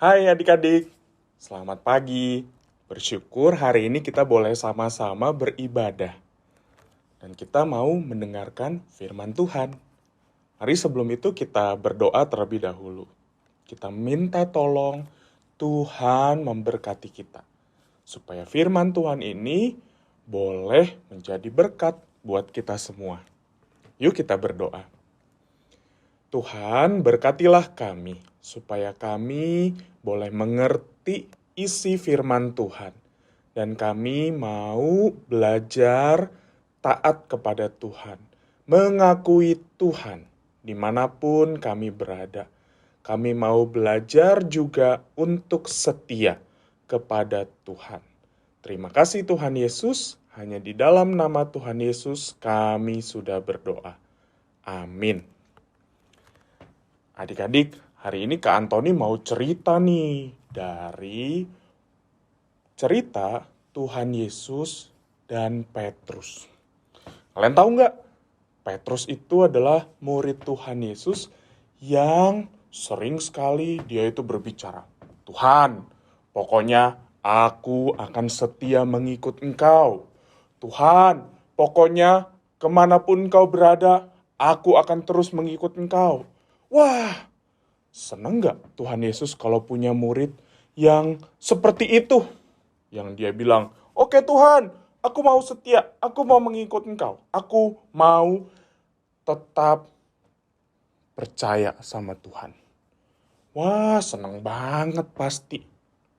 Hai adik-adik, selamat pagi. Bersyukur hari ini kita boleh sama-sama beribadah. Dan kita mau mendengarkan firman Tuhan. Mari sebelum itu kita berdoa terlebih dahulu. Kita minta tolong Tuhan memberkati kita. Supaya firman Tuhan ini boleh menjadi berkat buat kita semua. Yuk kita berdoa. Tuhan, berkatilah kami, supaya kami boleh mengerti isi firman Tuhan. Dan kami mau belajar taat kepada Tuhan, mengakui Tuhan dimanapun kami berada. Kami mau belajar juga untuk setia kepada Tuhan. Terima kasih Tuhan Yesus, hanya di dalam nama Tuhan Yesus kami sudah berdoa. Amin. Adik-adik, hari ini Kak Antoni mau cerita nih dari cerita Tuhan Yesus dan Petrus. Kalian tahu nggak? Petrus itu adalah murid Tuhan Yesus yang sering sekali dia itu berbicara. Tuhan, pokoknya aku akan setia mengikut Engkau. Tuhan, pokoknya kemanapun Engkau berada, aku akan terus mengikut Engkau. Wah, seneng nggak Tuhan Yesus kalau punya murid yang seperti itu? Yang dia bilang, oke Tuhan, aku mau setia, aku mau mengikut Engkau. Aku mau tetap percaya sama Tuhan. Wah, seneng banget pasti.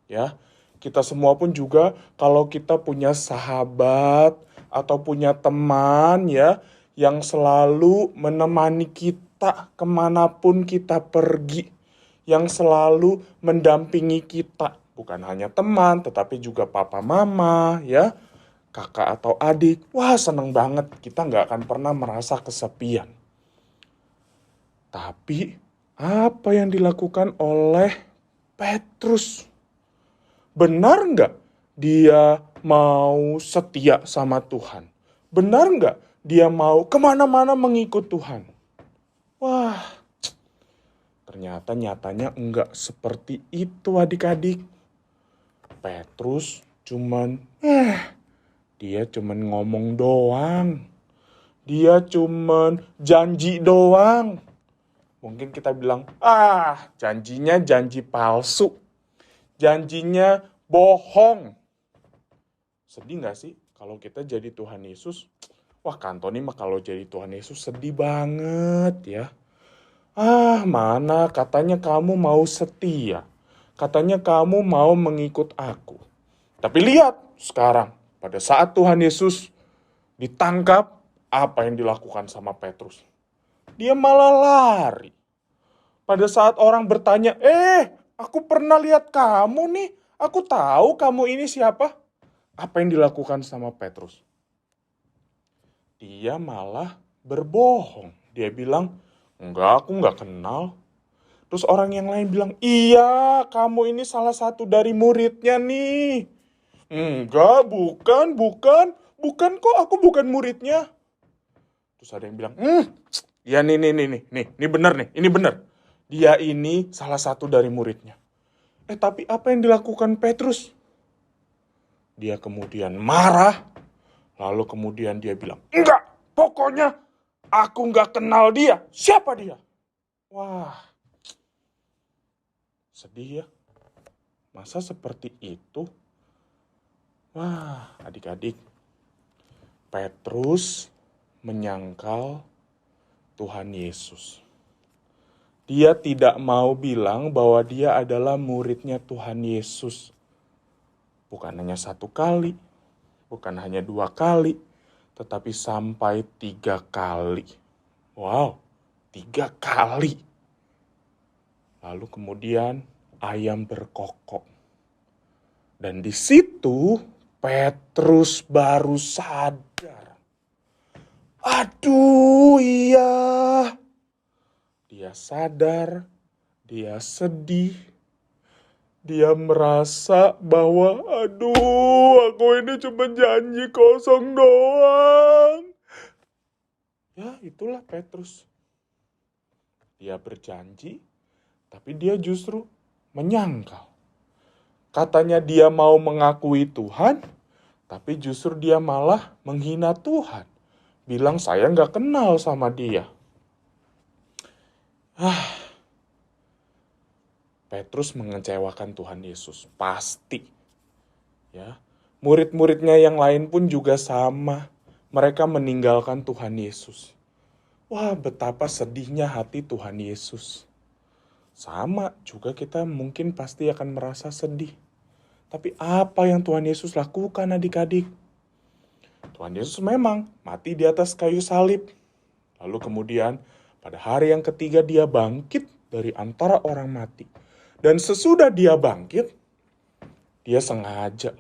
Ya, kita semua pun juga kalau kita punya sahabat atau punya teman ya, yang selalu menemani kita kemanapun kita pergi, yang selalu mendampingi kita, bukan hanya teman, tetapi juga papa mama ya, kakak atau adik. Wah, seneng banget, kita nggak akan pernah merasa kesepian. Tapi apa yang dilakukan oleh Petrus? Benar nggak dia mau setia sama Tuhan? Benar nggak dia mau kemana-mana mengikut Tuhan? Wah, ternyata nyatanya enggak seperti itu adik-adik. Petrus dia cuman ngomong doang. Dia cuman janji doang. Mungkin kita bilang, janjinya janji palsu. Janjinya bohong. Sedih gak sih kalau kita jadi Tuhan Yesus? Wah, Kantoni mah kalau jadi Tuhan Yesus sedih banget ya. Mana katanya kamu mau setia. Katanya kamu mau mengikut aku. Tapi lihat sekarang, pada saat Tuhan Yesus ditangkap, apa yang dilakukan sama Petrus? Dia malah lari. Pada saat orang bertanya, aku pernah lihat kamu nih. Aku tahu kamu ini siapa. Apa yang dilakukan sama Petrus? Dia malah berbohong. Dia bilang, enggak, aku enggak kenal. Terus orang yang lain bilang, iya, kamu ini salah satu dari muridnya nih. Enggak, bukan kok, aku bukan muridnya. Terus ada yang bilang, ya ini benar nih, ini benar. Dia ini salah satu dari muridnya. Tapi apa yang dilakukan Petrus? Dia kemudian marah, lalu kemudian dia bilang, enggak, pokoknya aku enggak kenal dia. Siapa dia? Wah, sedih ya. Masa seperti itu? Wah, adik-adik, Petrus menyangkal Tuhan Yesus. Dia tidak mau bilang bahwa dia adalah muridnya Tuhan Yesus. Bukan hanya satu kali, bukan hanya 2 kali, tetapi sampai 3 kali. Wow, 3 kali. Lalu kemudian ayam berkokok. Dan di situ Petrus baru sadar. Aduh, iya. Dia sadar, dia sedih. Dia merasa bahwa, aduh, aku ini cuma janji kosong doang. Ya, itulah Petrus. Dia berjanji, tapi dia justru menyangkal. Katanya dia mau mengakui Tuhan, tapi justru dia malah menghina Tuhan. Bilang saya nggak kenal sama dia. Petrus mengecewakan Tuhan Yesus, pasti. Ya, murid-muridnya yang lain pun juga sama. Mereka meninggalkan Tuhan Yesus. Wah, betapa sedihnya hati Tuhan Yesus. Sama juga kita mungkin pasti akan merasa sedih. Tapi apa yang Tuhan Yesus lakukan adik-adik? Tuhan Yesus memang mati di atas kayu salib. Lalu kemudian pada hari yang ketiga dia bangkit dari antara orang mati. Dan sesudah dia bangkit, dia sengaja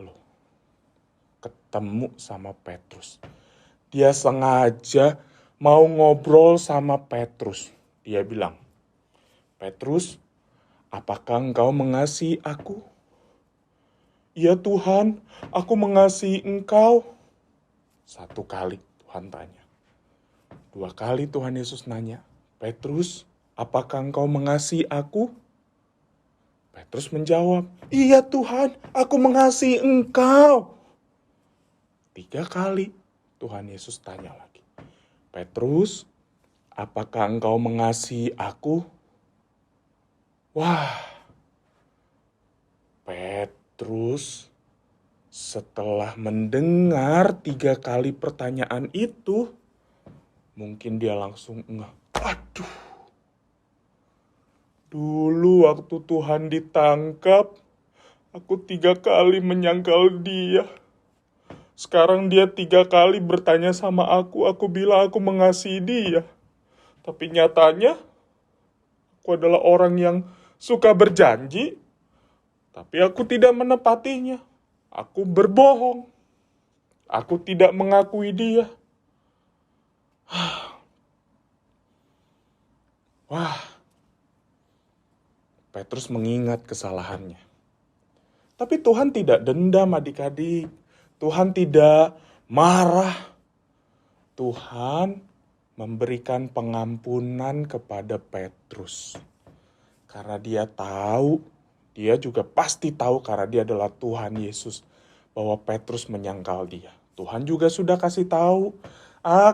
ketemu sama Petrus. Dia sengaja mau ngobrol sama Petrus. Dia bilang, Petrus, apakah engkau mengasihi aku? Ya Tuhan, aku mengasihi engkau. 1 kali Tuhan tanya. 2 kali Tuhan Yesus nanya, Petrus, apakah engkau mengasihi aku? Petrus menjawab, iya Tuhan, aku mengasihi engkau. 3 kali Tuhan Yesus tanya lagi, Petrus, apakah engkau mengasihi aku? Wah, Petrus setelah mendengar 3 kali pertanyaan itu, mungkin dia langsung ngeh. Aduh, dulu waktu Tuhan ditangkap, aku 3 kali menyangkal dia. Sekarang dia 3 kali bertanya sama aku bilang aku mengasihi dia. Tapi nyatanya, aku adalah orang yang suka berjanji, tapi aku tidak menepatinya. Aku berbohong. Aku tidak mengakui dia. Wah, Petrus mengingat kesalahannya. Tapi Tuhan tidak dendam adik-adik. Tuhan tidak marah. Tuhan memberikan pengampunan kepada Petrus. Karena dia tahu, dia juga pasti tahu karena dia adalah Tuhan Yesus, bahwa Petrus menyangkal dia. Tuhan juga sudah kasih tahu,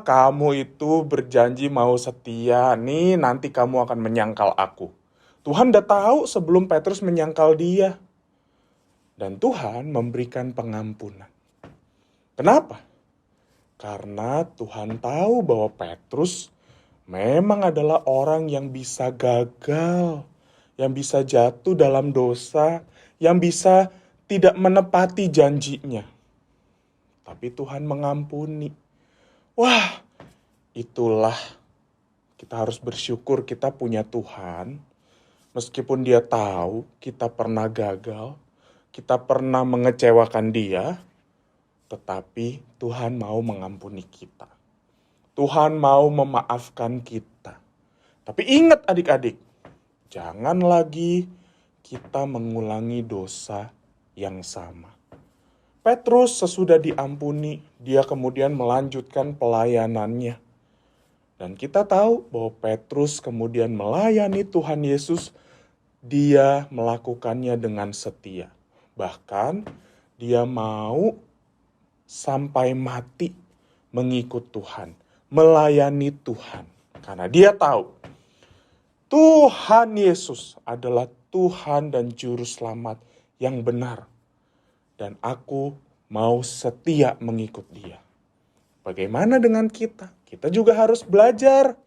kamu itu berjanji mau setia, nih nanti kamu akan menyangkal aku. Tuhan udah tahu sebelum Petrus menyangkal dia. Dan Tuhan memberikan pengampunan. Kenapa? Karena Tuhan tahu bahwa Petrus memang adalah orang yang bisa gagal, yang bisa jatuh dalam dosa, yang bisa tidak menepati janjinya. Tapi Tuhan mengampuni. Wah, itulah kita harus bersyukur kita punya Tuhan. Meskipun dia tahu kita pernah gagal, kita pernah mengecewakan dia, tetapi Tuhan mau mengampuni kita. Tuhan mau memaafkan kita. Tapi ingat adik-adik, jangan lagi kita mengulangi dosa yang sama. Petrus sesudah diampuni, dia kemudian melanjutkan pelayanannya. Dan kita tahu bahwa Petrus kemudian melayani Tuhan Yesus, dia melakukannya dengan setia. Bahkan dia mau sampai mati mengikut Tuhan, melayani Tuhan. Karena dia tahu Tuhan Yesus adalah Tuhan dan Juru Selamat yang benar. Dan aku mau setia mengikut dia. Bagaimana dengan kita? Kita juga harus belajar.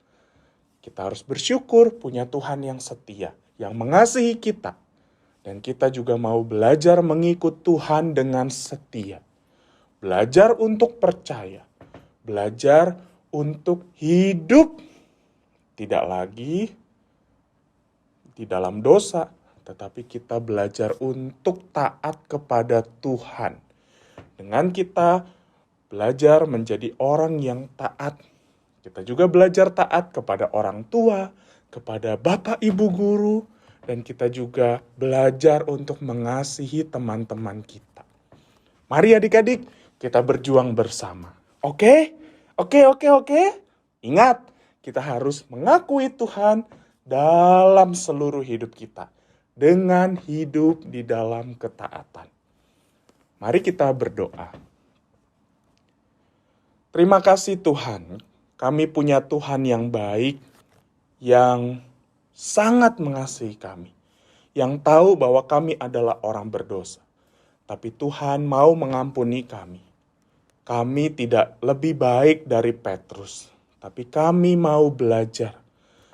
Kita harus bersyukur punya Tuhan yang setia, yang mengasihi kita. Dan kita juga mau belajar mengikut Tuhan dengan setia. Belajar untuk percaya. Belajar untuk hidup. Tidak lagi di dalam dosa, tetapi kita belajar untuk taat kepada Tuhan. Dengan kita belajar menjadi orang yang taat, kita juga belajar taat kepada orang tua, kepada bapak ibu guru, dan kita juga belajar untuk mengasihi teman-teman kita. Mari adik-adik, kita berjuang bersama. Oke? Ingat, kita harus mengakui Tuhan dalam seluruh hidup kita. dengan hidup di dalam ketaatan. Mari kita berdoa. Terima kasih Tuhan, kami punya Tuhan yang baik, yang sangat mengasihi kami, yang tahu bahwa kami adalah orang berdosa. Tapi Tuhan mau mengampuni kami. Kami tidak lebih baik dari Petrus, tapi kami mau belajar.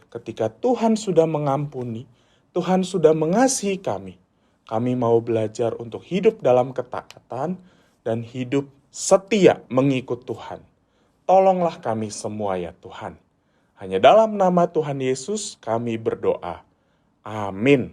Ketika Tuhan sudah mengampuni, Tuhan sudah mengasihi kami. Kami mau belajar untuk hidup dalam ketaatan dan hidup setia mengikut Tuhan. Tolonglah kami semua ya Tuhan. Hanya dalam nama Tuhan Yesus kami berdoa. Amin.